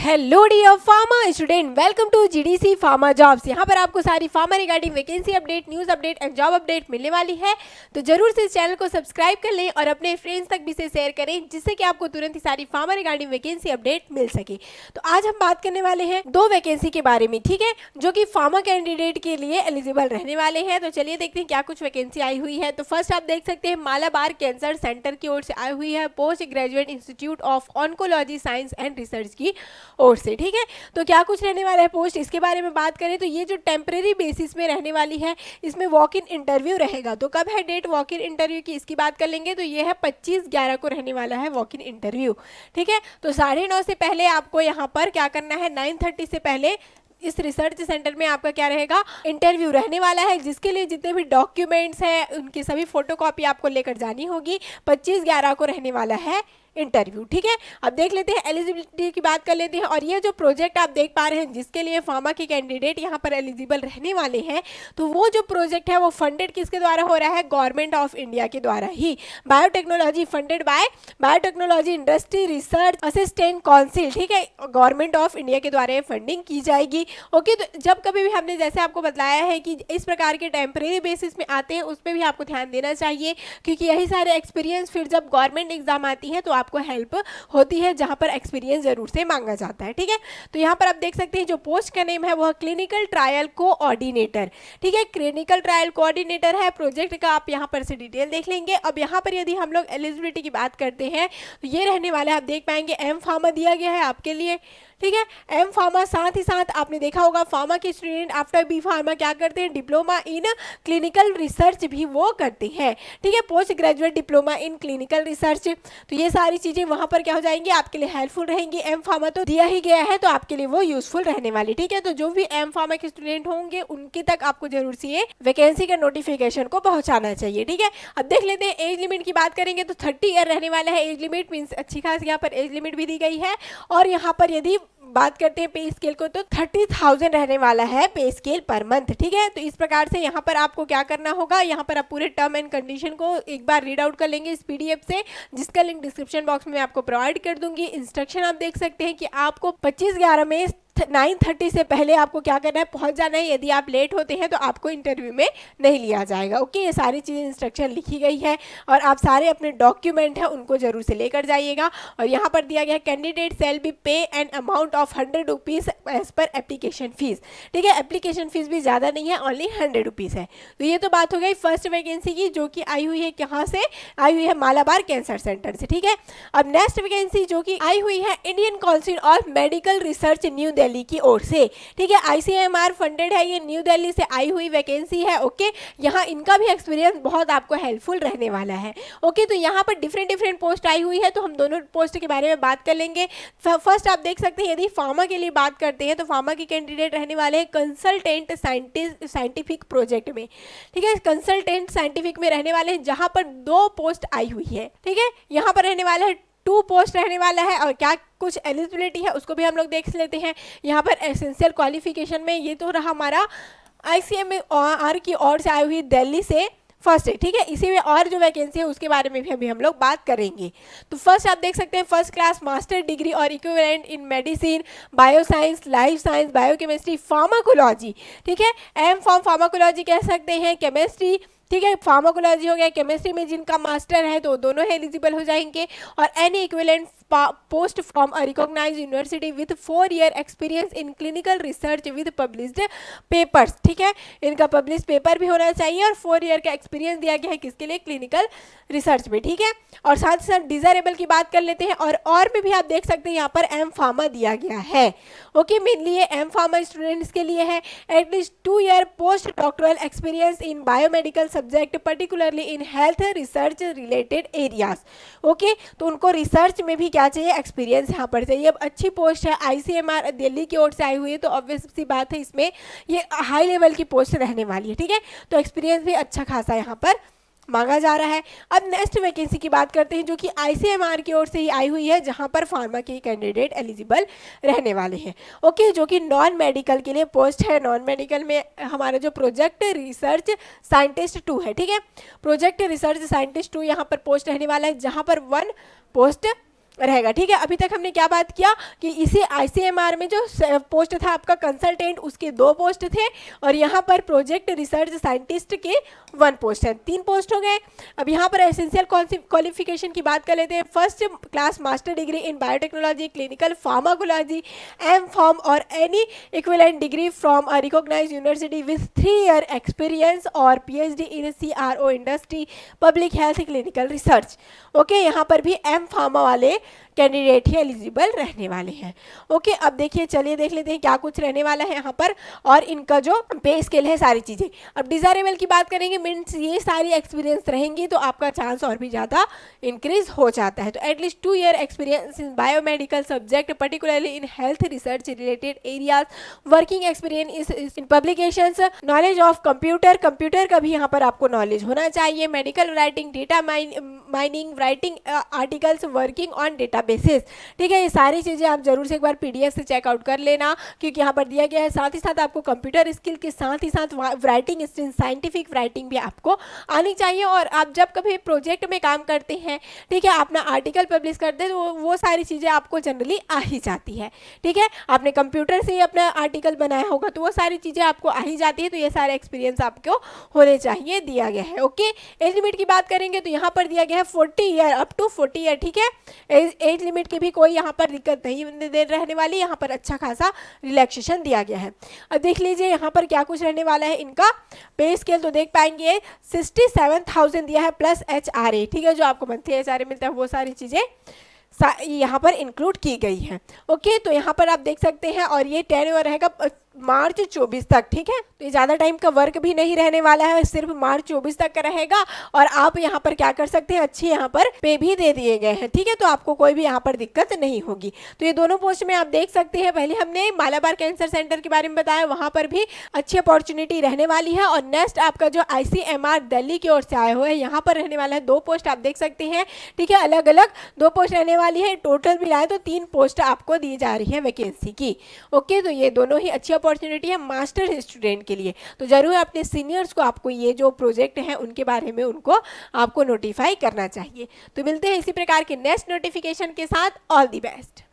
Hello dear pharma student, welcome to GDC pharma jobs. यहाँ पर आपको सारी pharma regarding vacancy update, news update and job update मिलने वाली है। तो जरूर से इस चैनल को सब्सक्राइब कर लें और अपने फ्रेंड्स तक भी इसे शेयर करें, जिससे कि आपको तुरंत ही सारी फार्मा रिगार्डिंग वैकेंसी अपडेट मिल सके। तो आज हम बात करने वाले हैं दो वैकेंसी के बारे में, ठीक है, जो कि फार्मा कैंडिडेट के लिए एलिजिबल रहने वाले हैं। तो चलिए देखते हैं क्या कुछ वैकेंसी आई हुई है। तो फर्स्ट आप देख सकते हैं मालाबार कैंसर सेंटर की ओर से आई हुई है, post graduate institute of oncology science and research की ओर से, ठीक है। तो क्या कुछ रहने वाला है पोस्ट, इसके बारे में बात करें तो ये जो टेम्परेरी बेसिस में रहने वाली है, इसमें वॉक इन इंटरव्यू रहेगा। तो कब है डेट वॉक इन इंटरव्यू की, इसकी बात कर लेंगे। तो ये है 25/11 को रहने वाला है वॉक इन इंटरव्यू, ठीक है। तो 9:30 से पहले आपको यहाँ पर क्या करना है, 9:30 से पहले इस रिसर्च सेंटर में आपका क्या रहेगा, इंटरव्यू रहने वाला है, जिसके लिए जितने भी डॉक्यूमेंट्स हैं उनकी सभी फोटोकॉपी आपको लेकर जानी होगी। 25/11 को रहने वाला है इंटरव्यू, ठीक है। अब देख लेते हैं एलिजिबिलिटी की बात कर लेते हैं। और ये जो प्रोजेक्ट आप देख पा रहे हैं, जिसके लिए फार्मा के कैंडिडेट यहाँ पर एलिजिबल रहने वाले हैं, तो वो जो प्रोजेक्ट है वो फंडेड किसके द्वारा हो रहा है, गवर्नमेंट ऑफ इंडिया के द्वारा ही। Biotechnology funded by biotechnology industry research assistant council, ठीक है, गवर्नमेंट ऑफ इंडिया के द्वारा ये फंडिंग की जाएगी। ओके, तो जब कभी भी हमने जैसे आपको बताया है कि इस प्रकार के टेम्परेरी बेसिस में आते हैं, उस पर भी आपको ध्यान देना चाहिए, क्योंकि यही सारे एक्सपीरियंस फिर जब गवर्नमेंट एग्जाम आती है तो आपको हेल्प होती है, जहां पर एक्सपीरियंस जरूर से मांगा जाता है, ठीक है। तो यहाँ पर आप देख सकते हैं जो पोस्ट का नेम है वह क्लिनिकल ट्रायल कोऑर्डिनेटर, ठीक है, क्लिनिकल ट्रायल कोऑर्डिनेटर है। प्रोजेक्ट का आप यहाँ पर से डिटेल देख लेंगे। अब यहाँ पर यदि हम लोग एलिजिबिलिटी की बात करते हैं तो ये रहने वाला है, आप देख पाएंगे एम फार्मा दिया गया है आपके लिए, ठीक है, एम फार्मा। साथ ही साथ आपने देखा होगा फार्मा के स्टूडेंट आफ्टर बी फार्मा क्या करते हैं, डिप्लोमा इन क्लिनिकल रिसर्च भी वो करते हैं, ठीक है, post graduate diploma in clinical research. तो ये सारी चीजें वहां पर क्या हो जाएंगी, आपके लिए हेल्पफुल रहेंगी। एम फार्मा तो दिया ही गया है, तो आपके लिए वो यूजफुल रहने वाली, ठीक है। तो जो भी एम फार्मा के स्टूडेंट होंगे उनके तक आपको जरूर से ये वैकेंसी का नोटिफिकेशन को पहुंचाना चाहिए, ठीक है। अब देख लेते हैं एज लिमिट की बात करेंगे तो 30 ईयर रहने वाला है एज लिमिट, मीन्स अच्छी खास यहाँ पर एज लिमिट भी दी गई है। और यहाँ पर यदि बात करते हैं पे स्केल को तो 30,000 रहने वाला है पे स्केल पर मंथ, ठीक है। तो इस प्रकार से यहाँ पर आपको क्या करना होगा, यहाँ पर आप पूरे टर्म एंड कंडीशन को एक बार रीड आउट कर लेंगे इस पीडीएफ से, जिसका लिंक डिस्क्रिप्शन बॉक्स में आपको प्रोवाइड कर दूंगी। इंस्ट्रक्शन आप देख सकते हैं कि आपको 25/11 में 9:30 से पहले आपको क्या करना है, पहुंच जाना है। यदि आप लेट होते हैं तो आपको इंटरव्यू में नहीं लिया जाएगा। ओके, ये सारी चीज़ें इंस्ट्रक्शन लिखी गई है और आप सारे अपने डॉक्यूमेंट हैं उनको जरूर से लेकर जाइएगा। और यहाँ पर दिया गया है candidate shall be pay an amount of 100 rupees as per application fees, ठीक है। एप्लीकेशन फीस भी ज़्यादा नहीं है, ओनली 100 रुपीज़ है। तो ये तो बात हो गई फर्स्ट वैकेंसी की, जो कि आई हुई है कहाँ से, आई हुई है मालाबार कैंसर सेंटर से, ठीक है। अब नेक्स्ट वैकेंसी जो कि आई हुई है Indian council of medical research new Delhi की ओर से, ठीक है, आईसीएमआर फंडेड है, ये न्यू दिल्ली से आई हुई वैकेंसी है। ओके, यहाँ इनका भी एक्सपीरियंस बहुत आपको हेल्पफुल रहने वाला है। ओके, तो यहाँ पर डिफरेंट पोस्ट आई हुई है, तो हम दोनों पोस्ट के बारे में बात कर लेंगे। फर्स्ट आप देख सकते हैं, यदि फार्मा के लिए बात करते हैं तो फार्मा के कैंडिडेट रहने वाले हैं कंसल्टेंट साइंटिफिक प्रोजेक्ट में, ठीक है, कंसल्टेंट साइंटिफिक में रहने वाले हैं, जहां पर 2 पोस्ट आई हुई है, ठीक है। यहाँ पर रहने वाला है 2 पोस्ट रहने वाला है। और क्या कुछ एलिजिबिलिटी है उसको भी हम लोग देख लेते हैं। यहाँ पर एसेंशियल क्वालिफिकेशन में ये तो रहा हमारा आईसीएमआर की ओर से आई हुई दिल्ली से फर्स्ट है, ठीक है। इसी में और जो वैकेंसी है उसके बारे में भी अभी हम लोग बात करेंगे। तो फर्स्ट आप देख सकते हैं फर्स्ट क्लास मास्टर डिग्री और इक्विवेलेंट इन medicine, bioscience, life science, biochemistry, pharmacology, ठीक है। एम फॉर्म फार्माकोलॉजी कह सकते हैं, केमिस्ट्री, ठीक है, फार्माकोलॉजी हो गया, केमिस्ट्री में जिनका मास्टर है तो दोनों एलिजिबल हो जाएंगे। और any equivalent post from a recognized university with 4 year experience in clinical research with published papers, ठीक है, इनका पब्लिश पेपर भी होना चाहिए। और 4 ईयर का एक्सपीरियंस दिया गया है किसके लिए, क्लिनिकल रिसर्च में, ठीक है। और साथ ही साथ डिजायरेबल की बात कर लेते हैं। और में भी आप देख सकते हैं यहाँ पर एम फार्मा दिया गया है। ओके, मेनली ये एम फार्मा स्टूडेंट्स के लिए है। At least 2 year post doctoral experience in biomedical subject particularly in health research related areas. Okay, तो उनको रिसर्च में भी क्या चाहिए, एक्सपीरियंस यहाँ पर चाहिए। अब अच्छी पोस्ट है, आईसीएमआर दिल्ली की ओर से आई हुई है, तो ऑब्वियस सी बात है इसमें ये हाई लेवल की पोस्ट रहने वाली है, ठीक है। तो एक्सपीरियंस भी अच्छा खासा यहाँ पर मांगा जा रहा है। अब नेक्स्ट वैकेंसी की बात करते हैं, जो कि आईसीएमआर की ओर से ही आई हुई है, जहां पर फार्मा के कैंडिडेट एलिजिबल रहने वाले हैं। ओके, जो कि नॉन मेडिकल के लिए पोस्ट है। नॉन मेडिकल में हमारा जो प्रोजेक्ट रिसर्च साइंटिस्ट 2 है, ठीक है, प्रोजेक्ट रिसर्च साइंटिस्ट 2 यहाँ पर पोस्ट रहने वाला है, जहां पर 1 पोस्ट रहेगा। ठीक है, अभी तक हमने क्या बात किया कि इसी ICMR में जो पोस्ट था आपका कंसल्टेंट, उसके 2 पोस्ट थे, और यहाँ पर प्रोजेक्ट रिसर्च साइंटिस्ट के 1 पोस्ट है, 3 पोस्ट हो गए। अब यहाँ पर एसेंशियल क्वालिफिकेशन की बात कर लेते हैं। First class master degree in biotechnology, clinical pharmacology, M.Pharm और any equivalent degree from a recognized university with 3 year experience और PhD in CRO industry, public health, clinical research. Okay, यहाँ पर भी M.Pharm वाले कैंडिडेट ही एलिजिबल रहने वाले हैं। Okay, अब देखिए, चलिए देख लेते हैं क्या कुछ रहने वाला है यहाँ पर, और इनका जो पे स्केल है, सारी चीज़ें। अब डिज़ायरेबल की बात करेंगे, मीन्स ये सारी एक्सपीरियंस रहेंगी तो आपका चांस और भी ज़्यादा इंक्रीज हो जाता है। तो at least 2 year experience in biomedical subject, particularly in health research related areas, working experience in publications, knowledge of computer का भी यहाँ पर आपको नॉलेज होना चाहिए, medical writing, data mining, writing articles, working on databases. ठीक है, ये सारी चीज़ें आप जरूर से एक बार PDF से चेकआउट कर लेना, क्योंकि यहाँ पर दिया गया है। साथ ही साथ आपको कंप्यूटर स्किल के साथ ही साथ राइटिंग, साइंटिफिक राइटिंग भी आपको आनी चाहिए। और आप जब कभी प्रोजेक्ट में काम करते हैं, ठीक है, अपना आर्टिकल पब्लिश करते हैं, तो वो सारी चीज़ें आपको जनरली आ ही जाती है। ठीक है, आपने कंप्यूटर से ही अपना आर्टिकल बनाया होगा तो वो सारी चीज़ें आपको आ ही जाती है। तो ये सारे एक्सपीरियंस आपको होने चाहिए, दिया गया है। ओके, एज लिमिट की बात करेंगे तो यहाँ पर दिया गया है 40 ईयर, अप टू 40 ईयर। ठीक है, एज लिमिट की भी कोई यहाँ पर दिक्कत नहीं रहने वाली, यहाँ पर अच्छा खासा रिलैक्सेशन दिया गया है। अब देख लीजिए यहाँ पर क्या कुछ रहने वाला है। इनका पे स्केल तो देख पाएंगे 67,000 दिया है प्लस HRA। ठीक है, जो आपको मंथली HRA मिलता है वो सारी चीज़ें यहाँ पर इंक्लूड की गई है। ओके, तो यहाँ पर आप देख सकते हैं, और ये टेन्योर रहेगा मार्च 24 तक। ठीक है, तो ये ज़्यादा टाइम का वर्क भी नहीं रहने वाला है, सिर्फ मार्च 24 तक का रहेगा। और आप यहाँ पर क्या कर सकते हैं, अच्छे यहाँ पर पे भी दे दिए गए हैं। ठीक है, तो आपको कोई भी यहाँ पर दिक्कत नहीं होगी। तो ये दोनों पोस्ट में आप देख सकते हैं। पहले हमने मालाबार कैंसर सेंटर के बारे में बताया, वहाँ पर भी अच्छी अपॉर्चुनिटी रहने वाली है। और नेक्स्ट आपका जो ICMR दिल्ली की ओर से आया हुआ है, यहाँ पर रहने वाला है 2 पोस्ट, आप देख सकते हैं। ठीक है, अलग अलग 2 पोस्ट रहने वाली है, टोटल मिलाए तो 3 पोस्ट आपको दी जा रही है वैकेंसी की। ओके, तो ये दोनों ही अच्छी अपॉर्चुनिटी है मास्टर स्टूडेंट के लिए। तो जरूर अपने सीनियर्स को आपको ये जो प्रोजेक्ट है उनके बारे में उनको आपको नोटिफाई करना चाहिए। तो मिलते हैं इसी प्रकार के नेक्स्ट नोटिफिकेशन के साथ। All the best.